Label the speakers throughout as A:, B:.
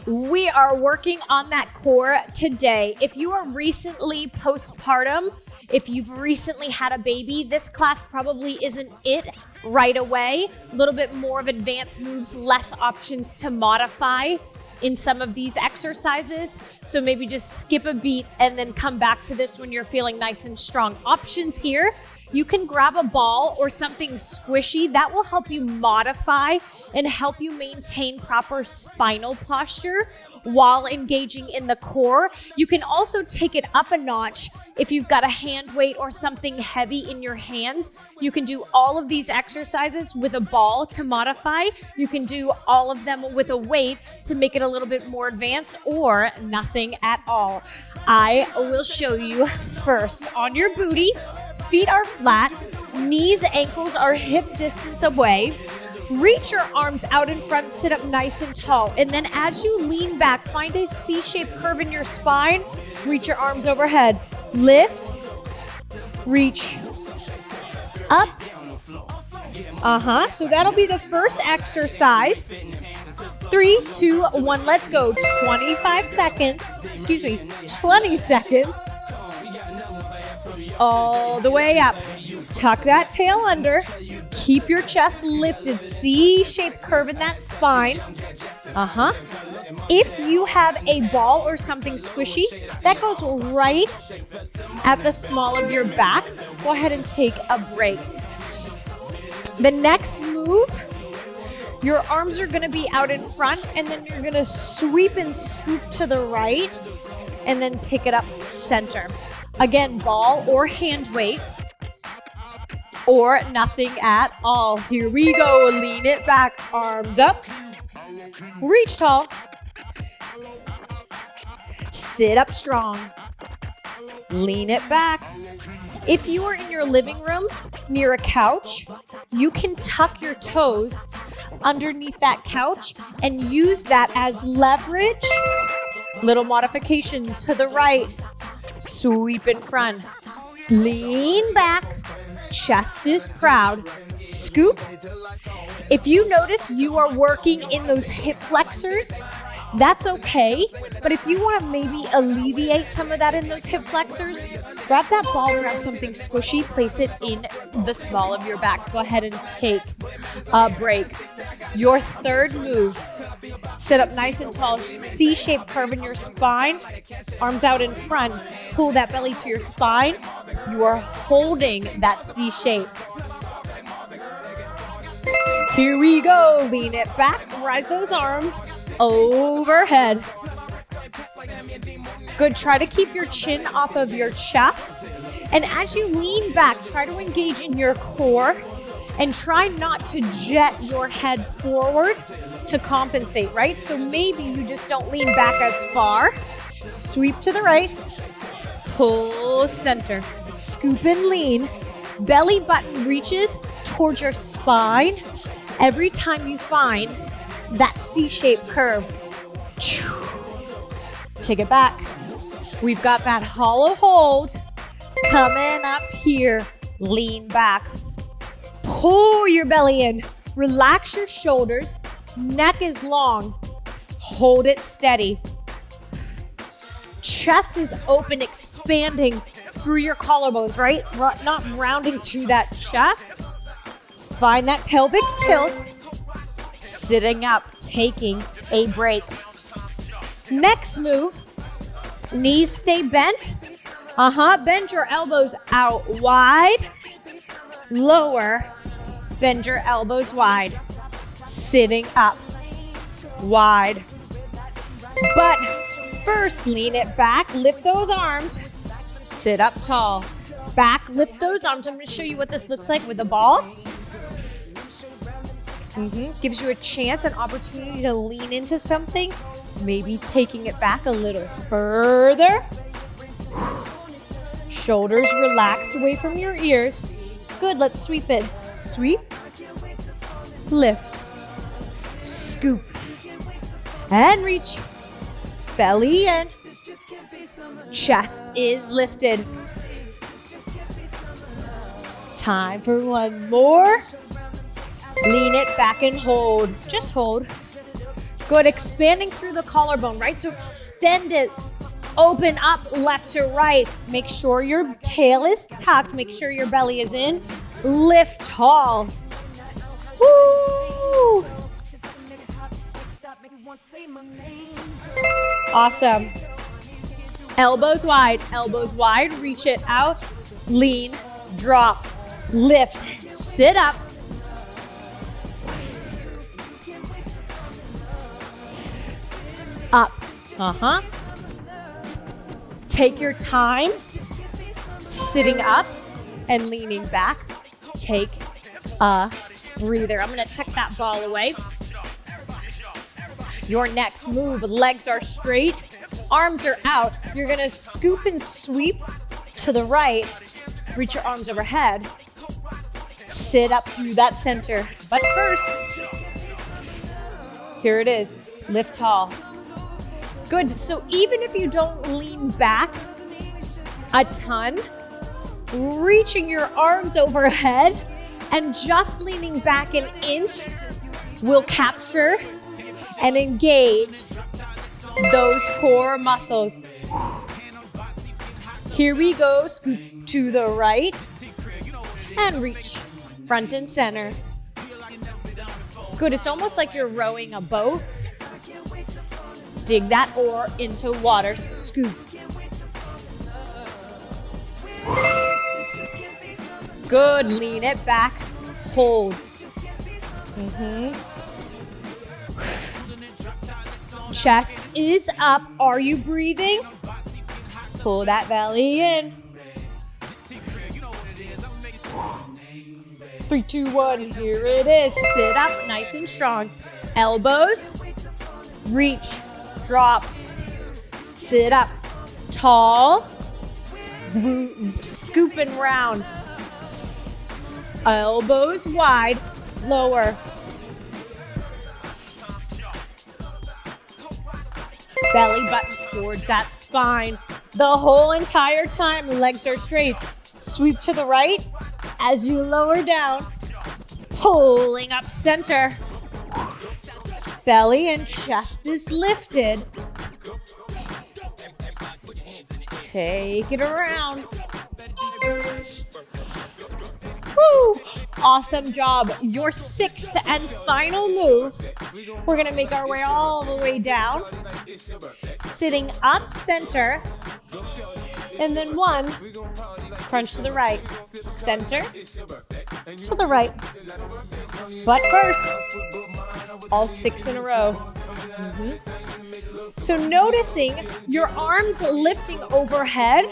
A: We are working on that core today. If you are recently postpartum, if you've recently had a baby, this class probably isn't it right away. A little bit more of advanced moves, less options to modify in some of these exercises. So maybe just skip a beat and then come back to this when you're feeling nice and strong. Options here. You can grab a ball or something squishy that will help you modify and help you maintain proper spinal posture while engaging in the core. You can also take it up a notch if you've got a hand weight or something heavy in your hands. You can do all of these exercises with a ball to modify. You can do all of them with a weight to make it a little bit more advanced, or nothing at all. I will show you first on your booty. Feet are flat, knees, ankles are hip distance away. Reach your arms out in front, sit up nice and tall. And then as you lean back, find a C-shaped curve in your spine. Reach your arms overhead. Lift, reach, up. So that'll be the first exercise. 3, 2, 1, let's go. 20 seconds. All the way up. Tuck that tail under. Keep your chest lifted. C-shaped curve in that spine. If you have a ball or something squishy, that goes right at the small of your back. Go ahead and take a break. The next move, your arms are gonna be out in front, and then you're gonna sweep and scoop to the right, and then pick it up center. Again, ball or hand weight, or nothing at all. Here we go, lean it back, arms up, reach tall, sit up strong, lean it back. If you are in your living room near a couch, you can tuck your toes underneath that couch and use that as leverage. Little modification to the right, sweep in front, lean back, chest is proud, scoop. If you notice you are working in those hip flexors, that's okay. But if you want to maybe alleviate some of that in those hip flexors, grab that ball, grab something squishy, place it in the small of your back. Go ahead and take a break. Your third move, sit up nice and tall, C-shaped curve in your spine, arms out in front, pull that belly to your spine. You are holding that C shape. Here we go, lean it back, rise those arms overhead. Good, try to keep your chin off of your chest. And as you lean back, try to engage in your core and try not to jet your head forward to compensate, right? So maybe you just don't lean back as far. Sweep to the right, pull center, scoop and lean. Belly button reaches towards your spine. Every time you find that C-shaped curve, take it back. We've got that hollow hold coming up here. Lean back. Pull your belly in. Relax your shoulders. Neck is long. Hold it steady. Chest is open, expanding through your collarbones, right? Not rounding through that chest. Find that pelvic tilt. Sitting up, taking a break. Next move, knees stay bent. Bend your elbows out wide. Lower, bend your elbows wide. Sitting up, wide. But first, lean it back, lift those arms. Sit up tall. Back, lift those arms. I'm gonna show you what this looks like with the ball. Gives you a chance, an opportunity to lean into something, maybe taking it back a little further. Shoulders relaxed away from your ears. Good, let's sweep it. Sweep, lift, scoop, and reach. Belly in. Chest is lifted. Time for one more. Lean it back and hold. Just hold. Good, expanding through the collarbone, right? So extend it, open up left to right. Make sure your tail is tucked. Make sure your belly is in. Lift tall. Woo! Awesome. Elbows wide, reach it out. Lean, drop, lift, sit up. Up, Take your time, sitting up and leaning back. Take a breather. I'm gonna tuck that ball away. Your next move, legs are straight, arms are out. You're gonna scoop and sweep to the right, reach your arms overhead, sit up through that center. But first, here it is, lift tall. Good, so even if you don't lean back a ton, reaching your arms overhead and just leaning back an inch will capture and engage those core muscles. Here we go, scoop to the right and reach front and center. Good, it's almost like you're rowing a boat. Dig that oar into water, scoop. Good, lean it back, hold. Chest is up, are you breathing? Pull that belly in. 3, 2, 1, here it is. Sit up, nice and strong. Elbows, reach, drop, sit up, tall, scoop and round. Elbows wide, lower. Belly button towards that spine. The whole entire time, legs are straight. Sweep to the right as you lower down, pulling up center. Belly and chest is lifted. Take it around. Woo! Awesome job. Your sixth and final move. We're gonna make our way all the way down. Sitting up center. And then one, crunch to the right. Center to the right. But first, all 6 in a row. So noticing your arms lifting overhead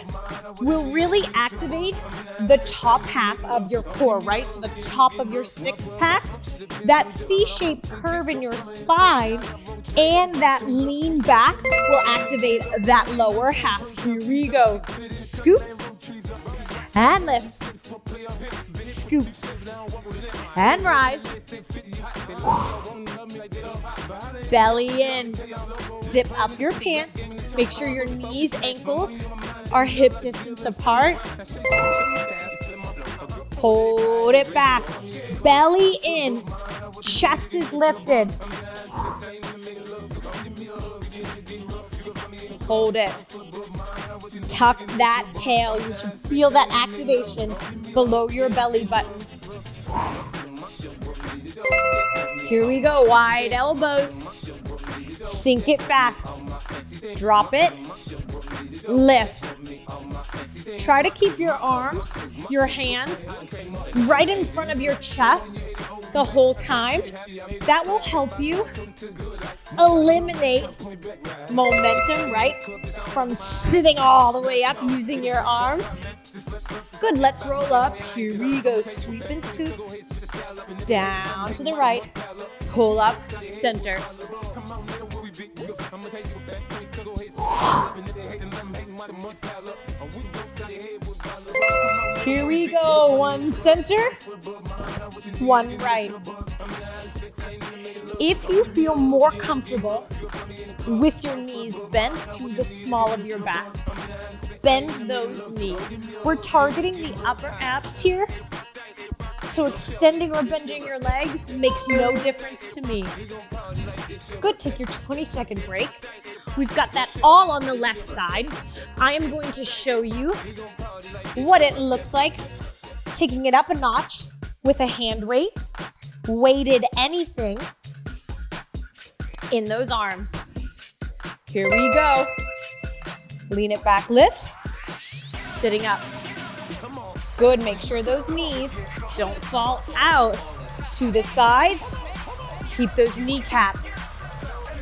A: will really activate the top half of your core, right? So the top of your sixth pack, that C-shaped curve in your spine, and that lean back will activate that lower half. Here we go. Scoop and lift. Scoop and rise. Belly in. Zip up your pants. Make sure your knees, ankles are hip distance apart. Hold it back. Belly in. Chest is lifted. Hold it. Tuck that tail. You should feel that activation below your belly button. Here we go. Wide elbows. Sink it back. Drop it. Lift. Try to keep your arms, your hands right in front of your chest the whole time. That will help you eliminate momentum, right? From sitting all the way up using your arms. Good, let's roll up. Here we go, sweep and scoop. Down to the right, pull up, center. Here we go, one center, one right. If you feel more comfortable with your knees bent through the small of your back, bend those knees. We're targeting the upper abs here, so extending or bending your legs makes no difference to me. Good, take your 20-second break. We've got that all on the left side. I am going to show you what it looks like, taking it up a notch with a hand weight, weighted anything in those arms. Here we go. Lean it back, lift, sitting up. Good, make sure those knees don't fall out to the sides. Keep those kneecaps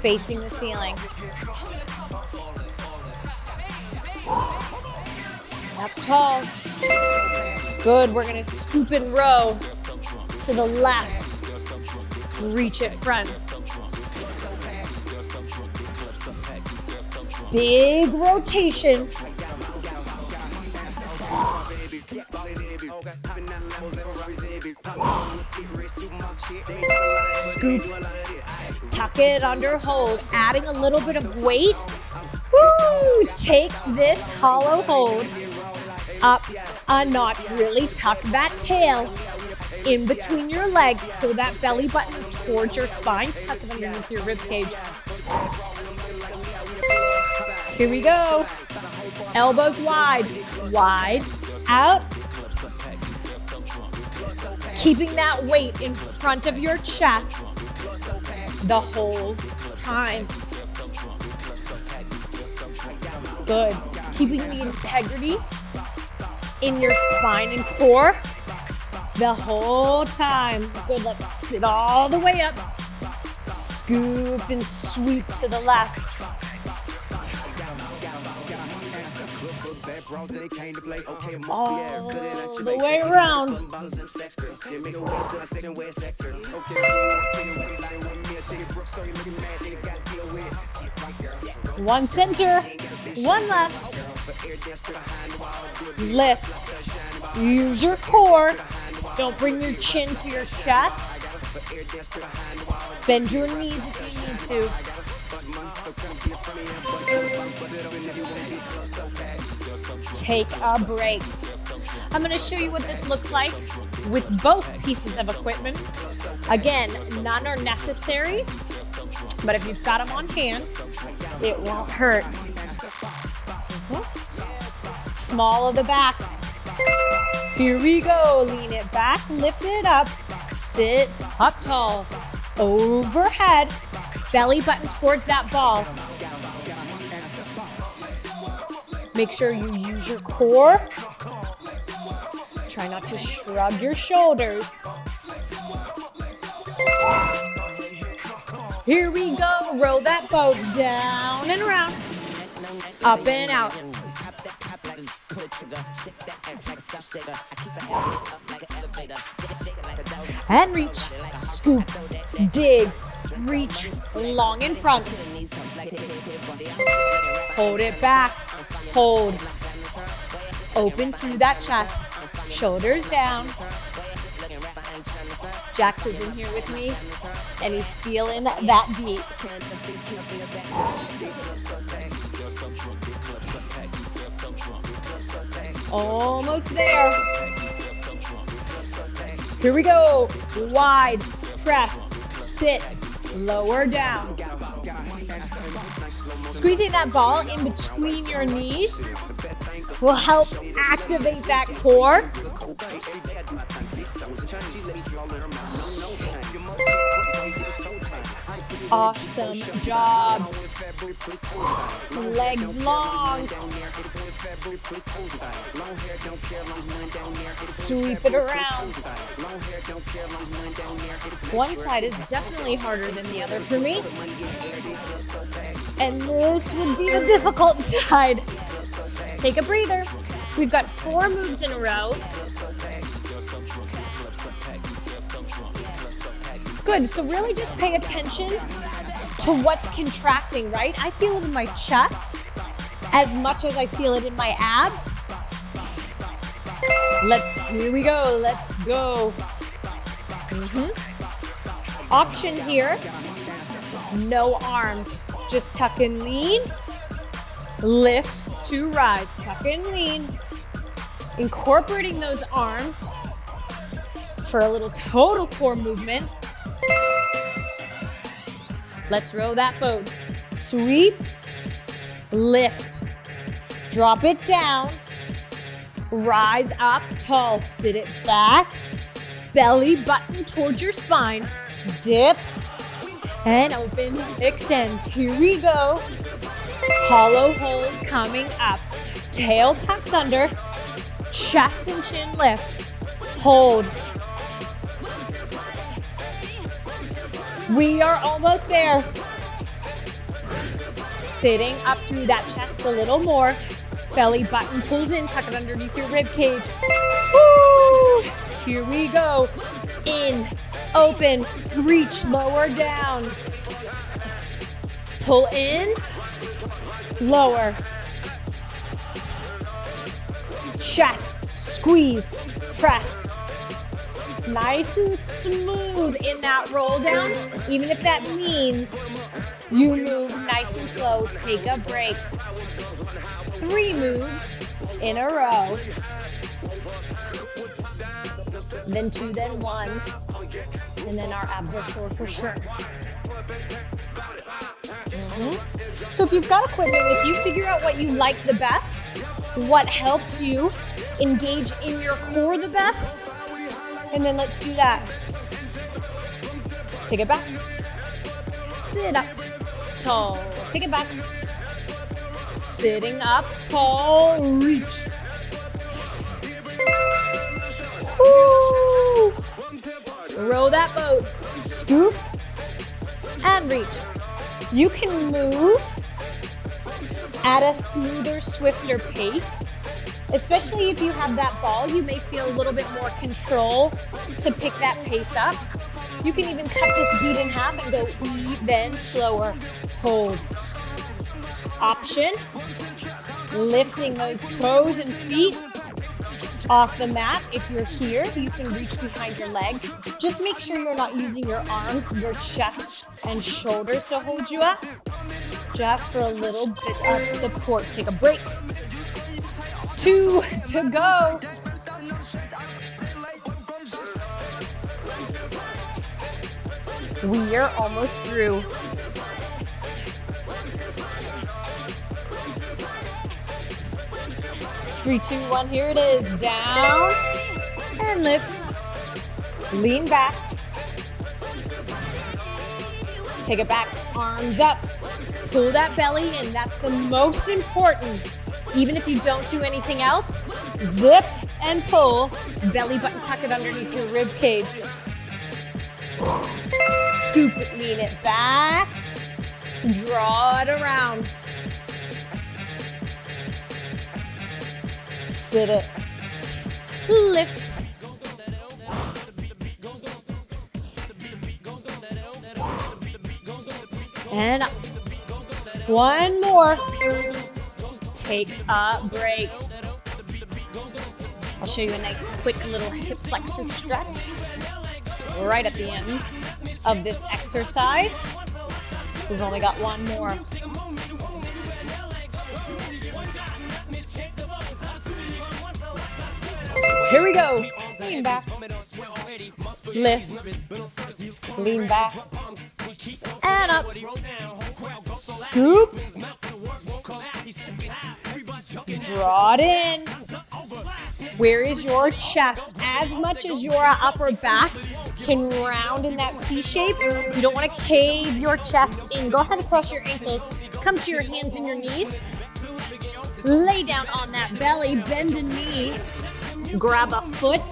A: facing the ceiling. Sit up tall. Good, we're gonna scoop and row to the left. Reach it front. Big rotation. Scoop, tuck it under, hold, adding a little bit of weight. Woo! Takes this hollow hold up a notch. Really tuck that tail in between your legs. Pull that belly button towards your spine. Tuck it underneath your rib cage. Here we go. Elbows wide, wide out. Keeping that weight in front of your chest the whole time. Good. Keeping the integrity in your spine and core the whole time. Good, let's sit all the way up. Scoop and sweep to the left. All the way around. One center, one left. Lift. Use your core. Don't bring your chin to your chest. Bend your knees if you need to. Take a break. I'm going to show you what this looks like with both pieces of equipment. Again, none are necessary, but if you've got them on hand, it won't hurt. Small of the back. Here we go. Lean it back, lift it up, sit up tall, overhead, belly button towards that ball. Make sure you use your core. Try not to shrug your shoulders. Here we go. Roll that boat down and around. Up and out. And reach. Scoop. Dig. Reach. Long in front. Hold it back. Hold. Open through that chest. Shoulders down. Jax is in here with me, and he's feeling that beat. Almost there. Here we go. Wide, press, sit, lower down. Squeezing that ball in between your knees will help activate that core. Awesome job. Legs long. Sweep it around. One side is definitely harder than the other for me. And this would be the difficult side. Take a breather. We've got 4 moves in a row. Good, so really just pay attention to what's contracting, right? I feel it in my chest as much as I feel it in my abs. Here we go, let's go. Option here, no arms, just tuck and lean, lift to rise, tuck and lean. Incorporating those arms for a little total core movement. Let's row that boat. Sweep, lift, drop it down, rise up tall, sit it back, belly button towards your spine, dip, and open, extend. Here we go. Hollow holds coming up. Tail tucks under, chest and chin lift. Hold. We are almost there. Sitting up through that chest a little more. Belly button pulls in, tuck it underneath your rib cage. Woo! Here we go. In, open, reach, lower down. Pull in, lower. Chest, squeeze, press. Nice and smooth in that roll down, even if that means you move nice and slow. Take a break. 3 moves in a row. Then 2, then 1. And then our abs are sore for sure. So if you've got equipment with you, figure out what you like the best, what helps you engage in your core the best, and then let's do that. Take it back. Sit up tall. Take it back. Sitting up tall, reach. Woo! Row that boat. Scoop and reach. You can move at a smoother, swifter pace. Especially if you have that ball, you may feel a little bit more control to pick that pace up. You can even cut this beat in half and go even slower. Hold. Option, lifting those toes and feet off the mat. If you're here, you can reach behind your legs. Just make sure you're not using your arms, your chest, and shoulders to hold you up. Just for a little bit of support. Take a break. 2 to go. We are almost through. 3, 2, 1, here it is. Down and lift. Lean back. Take it back, arms up. Pull that belly in, that's the most important. Even if you don't do anything else, zip and pull. Belly button, tuck it underneath your rib cage. Scoop it, lean it back. Draw it around. Sit it. Lift. And up. 1 more. Take a break. I'll show you a nice quick little hip flexor stretch right at the end of this exercise. We've only got 1 more. Here we go. Lean back. Lift. Lean back. And up. Scoop. Draw it in. Where is your chest? As much as your upper back can round in that C shape, you don't want to cave your chest in. Go ahead and cross your ankles. Come to your hands and your knees. Lay down on that belly, bend a knee. Grab a foot.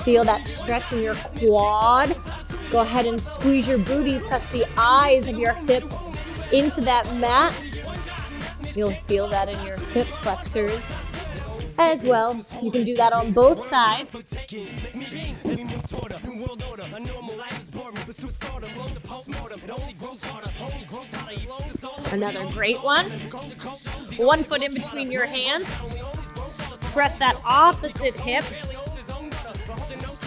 A: Feel that stretch in your quad. Go ahead and squeeze your booty. Press the eyes of your hips into that mat. You'll feel that in your hip flexors as well. You can do that on both sides. Another great one. 1 foot in between your hands. Press that opposite hip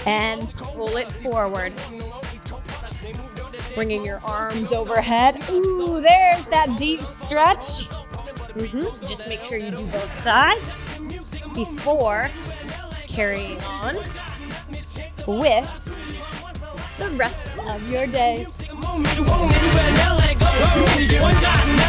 A: and pull it forward. Bringing your arms overhead. Ooh, there's that deep stretch. Just make sure you do both sides before carrying on with the rest of your day.
B: One time.